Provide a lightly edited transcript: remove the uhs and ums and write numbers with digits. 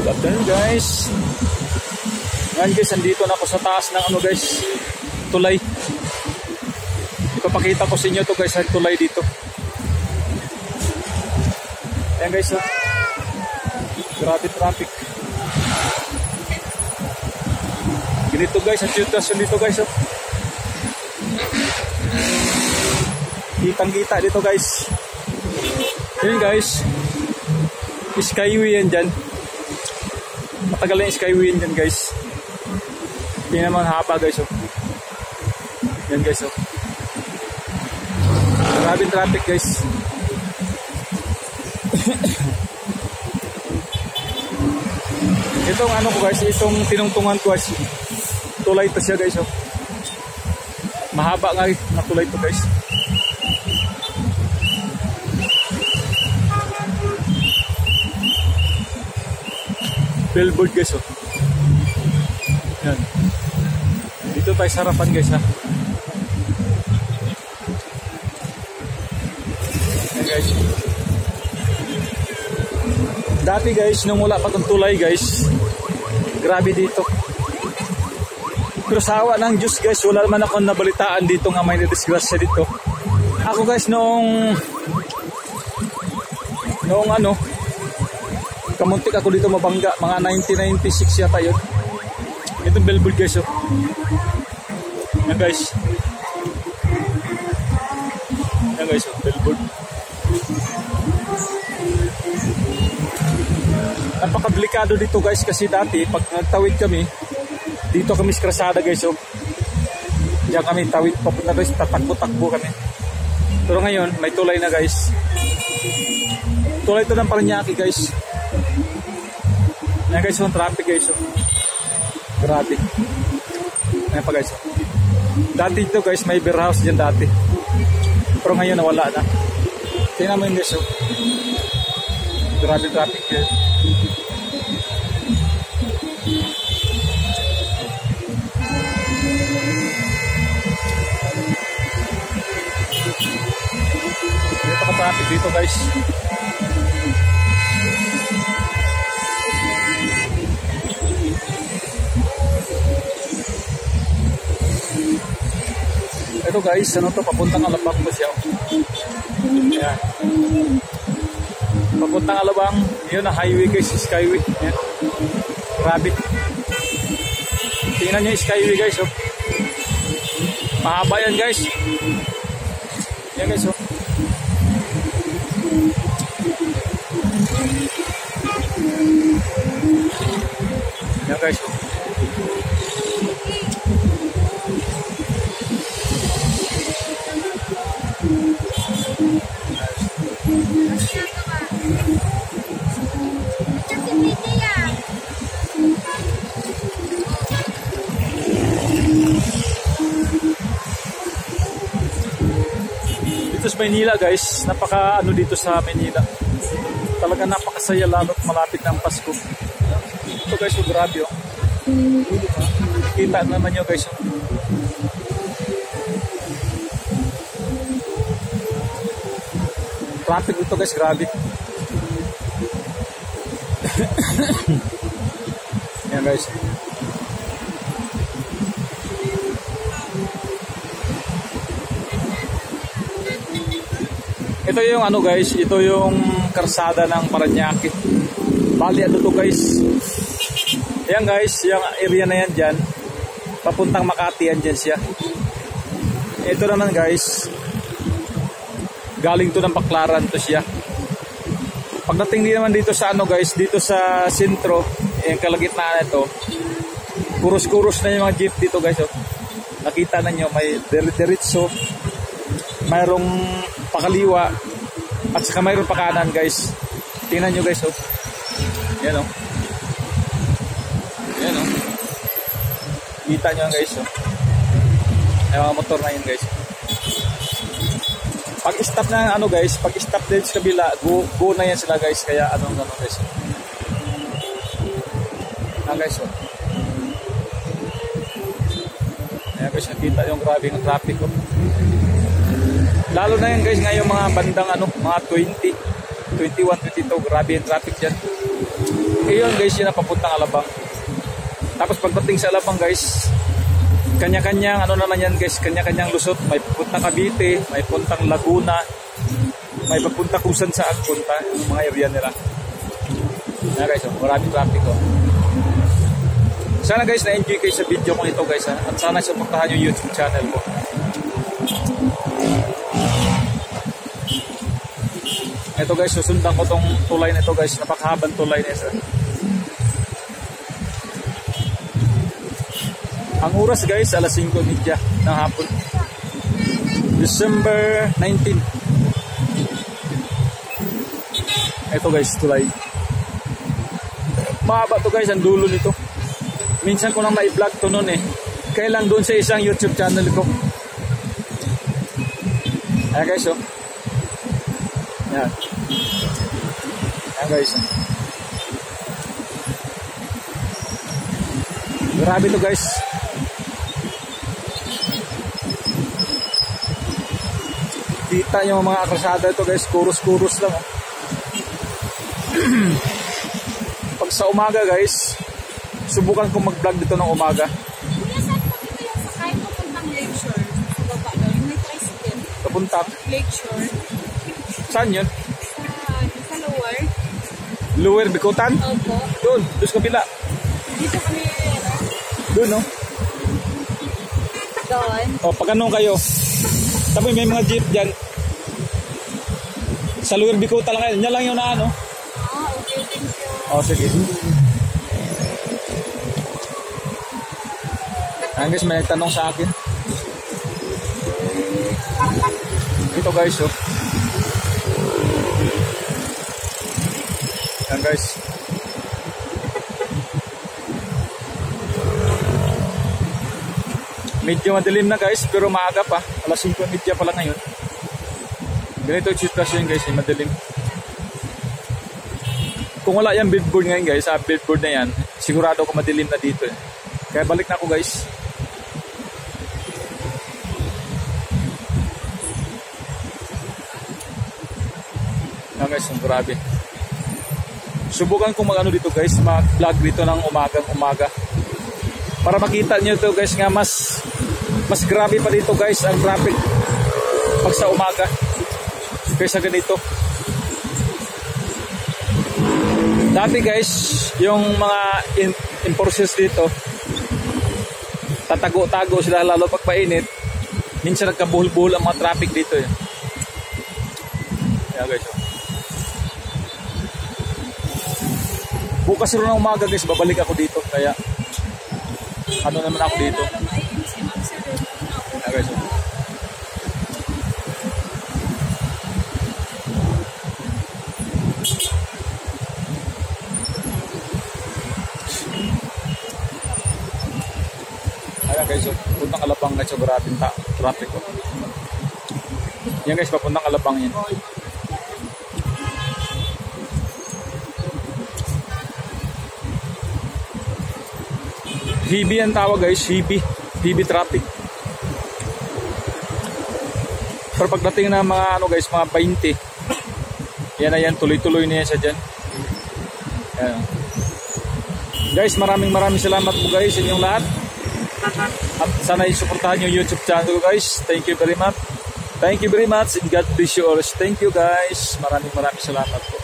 Good afternoon guys. Ngayon guys, andito na ako sa taas ng ano guys, tulay. Ipapakita ko sa inyo to guys, ang tulay dito. Ayan guys, oh. Grabe traffic. Ganito guys, ang sitwasyon dito guys, oh. Kitang-kita dito guys. Ayan guys, skyway yan dyan. Matagal na yung skyway yan dyan guys. Hindi naman haba guys, oh. Yan guys, oh. Maraming traffic guys. Itong ano ko guys, itong tinungtungan ko guys, tulay to siya guys, oh. Mahaba nga na tulay to guys. Billboard guys, oh. Yan. Dito tayo sa harapan guys, ha. Yan guys. Dati guys, nung wala pa itong tulay guys, grabe dito. Pero sa awa ng Diyos guys, wala naman akong nabalitaan dito nga may nadisgrasya dito. Ako guys, noong ano, kamuntik ako dito mabangga, mga 1996 yata yun. Itong billboard guys, oh. Yan guys. Yan guys, oh, billboard. Napakablikado dito guys, kasi dati pag nagtawid kami, dito kami sa krasada guys, oh. Diyan kami tawid, papunta guys, tatakbo-takbo kami. Pero ngayon, may tulay na guys. Tulay ito ng Parañaque guys. Ayan guys, yung traffic guys, oh. Grabe. Ayan pa guys, oh. Dati ito guys, may beer house dyan dati. Pero ngayon nawala na. Tingnan mo yun guys, oh. Grabe traffic guys. Dito ka traffic dito guys. Ito guys, ano to, papuntang Alabang ba siya? Ayan. Papuntang Alabang, yun na highway guys, skyway. Ayan. Grabe. Tingnan nyo yung skyway guys, oh. Mahaba yan guys. Ayan guys, oh. Ayan guys, oh. Dito sa Maynila guys, napaka ano dito sa Maynila, talaga napakasaya lalo't malapit ng Pasko. Ito guys, oh, grabe, oh. Kita naman nyo guys, oh. Traffic dito guys, grabe. Yan guys. Ito yung ano guys, ito yung karsada ng Parañaque. Bali ano to guys. Ayan guys, yung area na yan dyan, papuntang Makati yan dyan siya. Ito naman guys, galing to ng Baclaran to siya. Pagdating din naman dito sa ano guys, dito sa sentro, yung kalagitnaan ito, kuros-kuros na yung mga jeep dito guys, oh. Nakita na nyo, may diretso, mayroong pakaliwa, at saka mayroong pakanan guys. Tingnan nyo guys, oh. Yan, oh. Yan, oh. Kita nyo guys, oh. May mga motor na yun guys. Pag stop na ano guys, pag stop din sa kabila, go na yan sila guys. Kaya ano guys. Guys, oh. Ayan guys, nakita yung grabe ng traffic, oh. Lalo na yan guys, ngayong mga bandang ano, mga 20. 21, 22, grabe yung traffic dyan. Ngayon guys, yun na papuntang Alabang. Tapos pagdating sa Alabang guys, kanya-kanyang ano naman yan guys, kanya-kanyang lusot. May pupuntang Cavite, may pupuntang Laguna, may papunta kung saan punta, yung mga area nila. Yan guys, maraming traffic oh. Sana guys na-enjoy kayo sa video kong ito guys ha? At sana supportahan yung YouTube channel ko. Ito guys, susundan ko tong tulay na ito guys, napakahabang tulay na isa. Ang oras guys, alas 5:30 ng hapon. December 19. Ito guys, tulay. Mahaba to guys, ang dulo nito. Minsan ko lang na-vlog to noon eh. Kaya lang doon sa isang YouTube channel ko. Ayan guys oh. Ayan. Ayan guys. Grabe to guys. Kita yung mga akrasada ito guys. Kurus-kurus lang oh. Pag sa umaga guys, subukan kong mag-vlog dito ng umaga. Kuya, saan po dito yung sakay papuntang Lakeshore? Sa baba doon, yung may tricycle. Papuntang? Lakeshore. Saan yun? Sa lower. Lower Bikutan? Opo. Doon, doon sa kabila. Dito kami, Doon no? doon. O, pag anong kayo. Tapos may mga jeep dyan. Sa Lower Bikutan lang kayo. Yan lang yung na ano. Okay, thank you. O, sige. Ayan guys, may nagtanong sa akin. Ito guys, oh. Ayan guys. Medyo madilim na guys, pero maaga pa. Alas 5:30 pa lang ngayon. Ganito yung sitwasyon guys, madilim. Kung wala yung billboard ngayon guys, billboard na yan, sigurado ko madilim na dito eh. Kaya balik na ako guys. Ayan guys, ang grabe. Subukan kong mag-ano dito guys, mag-vlog dito ng umaga. Para makita nyo to guys nga mas grabe pa dito guys ang traffic pag sa umaga kaysa ganito. Dati guys, yung mga enforcers dito, tatago-tago sila lalo pag painit. Minsan nagkabuhol-buhol ang mga traffic dito eh. Ayan guys. Bukas rin ng umaga guys, babalik ako dito. Kaya ano naman ako dito. Ayan guys. Ayan guys, puntang Alabang guys, grabing traffic ko. Yan guys, papuntang Alabang yan. Heavy ang tawag guys, heavy traffic. Pero pagdating na mga ano guys, mga 20, yan na yan, tuloy-tuloy na yan siya dyan. Ayan. Guys, maraming salamat po guys sa inyong lahat. At sana i-supportahan yung YouTube channel ko guys. Thank you very much. Thank you very much and God bless you all. Thank you guys. Maraming salamat po.